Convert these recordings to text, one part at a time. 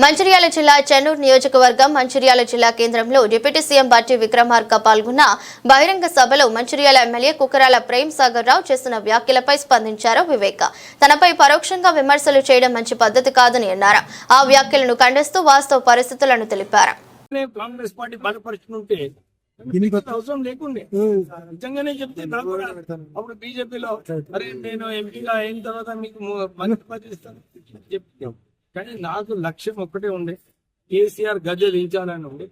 మంచిర్యాల జిల్లా చెన్నూరు నియోజకవర్గం మంచిర్యాల జిల్లా కేంద్రంలో డిప్యూటీ సీఎం బట్టి విక్రమార్క పాల్గొన్న బహిరంగ సభలో మంచిర్యాల ఎమ్మెల్యే కుక్కరాల ప్రేమ్ సాగర్ రావు చేసిన వ్యాఖ్యలపై స్పందించారు వివేక. తనపై పరోక్షంగా విమర్శలు చేయడం మంచి పద్ధతి కాదని అన్నారు. ఆ వ్యాఖ్యలను ఖండిస్తూ వాస్తవ పరిస్థితులను తెలిపారు. కాంగ్రెస్ పార్టీ బలపరుచుకుంటే అవసరం లేకుండే నిజంగానే చెప్తే అప్పుడు బీజేపీలో అరే నేను ఎంపీగా అయిన తర్వాత మీకు మంత్రి ఇస్తాను చెప్తాం. కానీ నాకు లక్ష్యం ఒక్కటే ఉండే, కేసీఆర్ గద్దె దించాలని ఉండే.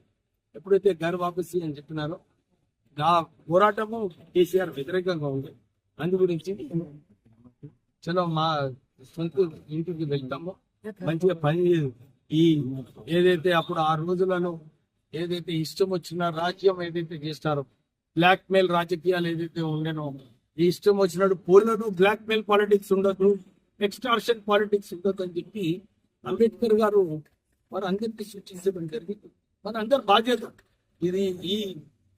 ఎప్పుడైతే గర్ వాపసి అని చెప్పినారో నా పోరాటము కేసీఆర్ వ్యతిరేకంగా ఉంది. అందు గురించి చలో మా సొంత ఇంటికి వెళ్తాము, మంచిగా పని ఈ ఏదైతే అప్పుడు ఆ రోజులను ఏదైతే ఇష్టం వచ్చిన రాజ్యం ఏదైతే చేస్తారో, బ్లాక్ మెయిల్ రాజకీయాలు ఏదైతే ఉండేనో, ఈ ఇష్టం వచ్చినట్టు పోలరు, బ్లాక్ మెయిల్ పాలిటిక్స్ ఉండదు, ఎక్స్టార్షన్ పాలిటిక్స్ ఉండదు అని చెప్పి అంబేద్కర్ గారు వారందరికీ సూచించడం జరిగింది. మనందరి బాధ్యత ఇది. ఈ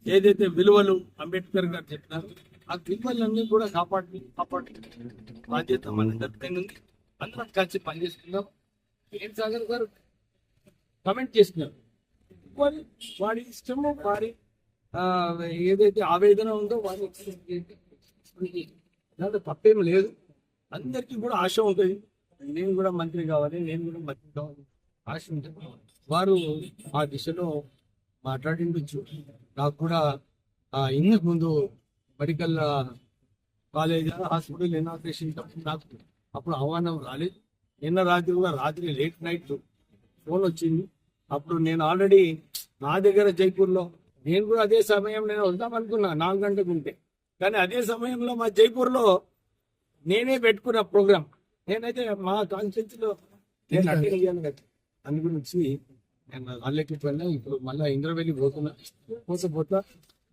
ఏదైతే విలువలు అంబేద్కర్ గారు చెప్పినారు, ఆ విలువలన్నీ కూడా కాపాడి బాధ్యత మనందరిపై ఉంది. అందరం కలిసి పనిచేస్తున్నాం. ప్రేమ్ సాగర్ గారు కమెంట్ చేస్తున్నారు, వాడి ఇష్టము, వారి ఏదైతే ఆవేదన ఉందో వారి దాంట్లో తప్పేం లేదు. అందరికీ కూడా ఆశ ఉంటుంది, నేను కూడా మంత్రి కావాలి, నేను కూడా మంత్రి కావాలి ఆశ ఉంటుంది. వారు ఆ దిశలో మాట్లాడిండొచ్చు. నాకు కూడా ఇంతకు ముందు మెడికల్ కాలేజ్ హాస్పిటల్ ఇనాగ్రేషన్ నాకు అప్పుడు ఆహ్వానం రాలేదు. నిన్న రాత్రి కూడా లేట్ నైట్ ఫోన్ వచ్చింది. అప్పుడు నేను ఆల్రెడీ నా దగ్గర జైపూర్లో, నేను కూడా అదే సమయం నేను వద్దాం అనుకున్నా 4 గంటలకు ఉంటే. కానీ అదే సమయంలో మా జైపూర్లో నేనే పెట్టుకున్న ప్రోగ్రామ్. నేనైతే మా కాన్స్టిట్యూన్సీలో నేను అటెండ్ అయ్యాను కదా. అందు గురించి నేను వాళ్ళకి పోయినా. ఇప్పుడు మళ్ళీ ఇంద్రవెల్లి పోతా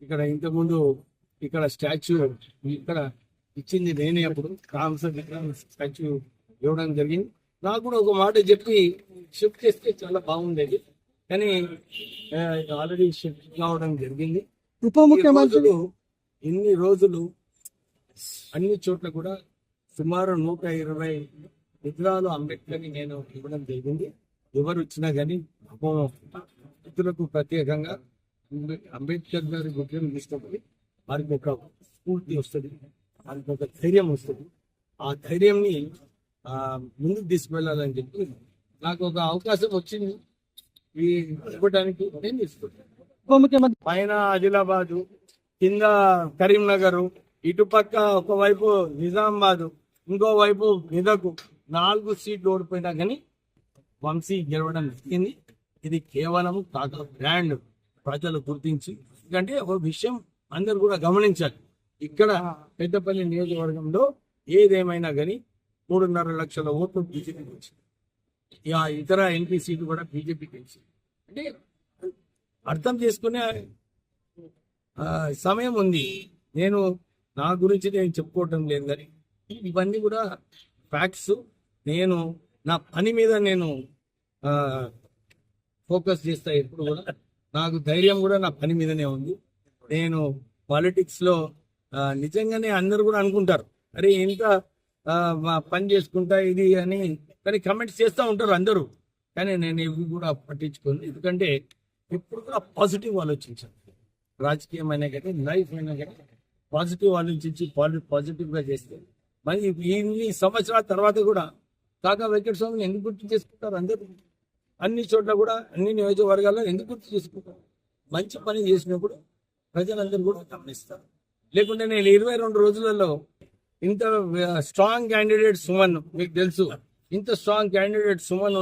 ఇక్కడ ఇంతకుముందు ఇక్కడ స్టాచ్యూ ఇక్కడ ఇచ్చింది నేనే. అప్పుడు స్టాచ్యూ ఇవ్వడం జరిగింది. నాకు కూడా ఒక మాట చెప్పి షిఫ్ట్ చేస్తే చాలా బాగుండేది, కానీ ఆల్రెడీ షిఫ్ట్ కావడం జరిగింది. ఉప ముఖ్యమంత్రులు ఇన్ని రోజులు అన్ని చోట్ల కూడా సుమారు 120 విగ్రహాలు అంబేద్కర్ని నేను ఇవ్వడం జరిగింది. ఎవరు వచ్చినా కానీ ఇతరులకు ప్రత్యేకంగా అంబేద్కర్ గారి విగ్రహం తీసుకుని వారికి ఒక స్ఫూర్తి వస్తుంది, వారికి ఒక ధైర్యం వస్తుంది. ఆ ధైర్యంని ముందుకు తీసుకువెళ్ళాలని చెప్పి నాకు ఒక అవకాశం వచ్చింది ఈ ఇవ్వడానికి. నేను తీసుకుంటాను. ఉప ముఖ్యమంత్రి పైన ఆదిలాబాదు, కింద కరీంనగర్, ఇటుపక్క ఒకవైపు నిజామాబాదు, ఇంకోవైపు మెదకు 4 సీట్లు ఓడిపోయినా కానీ వంశీ గెలవడం జరిగింది. ఇది కేవలం కాక బ్రాండ్ ప్రజలు గుర్తించి, ఎందుకంటే ఒక విషయం అందరు కూడా గమనించాలి. ఇక్కడ పెద్దపల్లి నియోజకవర్గంలో ఏదేమైనా కానీ 3.5 లక్షల ఓట్లు బీజేపీకి వచ్చింది. ఇతర ఎంపీ సీట్లు కూడా బీజేపీకి వచ్చింది. అంటే అర్థం చేసుకునే సమయం ఉంది. నేను నా గురించి నేను చెప్పుకోవటం లేదు, కానీ ఇవన్నీ కూడా ఫ్యాక్ట్స్. నేను నా పని మీద నేను ఫోకస్ చేస్తా ఎప్పుడు కూడా. నాకు ధైర్యం కూడా నా పని మీదనే ఉంది. నేను పాలిటిక్స్లో నిజంగానే అందరు కూడా అనుకుంటారు, అరే ఇంత పని చేసుకుంటా ఇది అని, కానీ కమెంట్స్ చేస్తూ ఉంటారు అందరూ. కానీ నేను ఇవి కూడా పట్టించుకోను, ఎందుకంటే ఎప్పుడు కూడా పాజిటివ్ ఆలోచించాను. రాజకీయం అయినా కానీ లైఫ్ అయినా కానీ పాజిటివ్ ఆలోచించి పాజిటివ్గా చేస్తే మరి ఇన్ని సంవత్సరాల తర్వాత కూడా కాకా వెంకట స్వామిని ఎందుకు గుర్తు చేసుకుంటారు అందరూ? అన్ని చోట్ల కూడా అన్ని నియోజకవర్గాల్లో ఎందుకు గుర్తు చేసుకుంటారు? మంచి పని చేసినప్పుడు ప్రజలందరూ కూడా గమనిస్తారు. లేకుంటే నేను 22 రోజులలో ఇంత స్ట్రాంగ్ క్యాండిడేట్ సుమన్, మీకు తెలుసు, ఇంత స్ట్రాంగ్ క్యాండిడేట్ సుమన్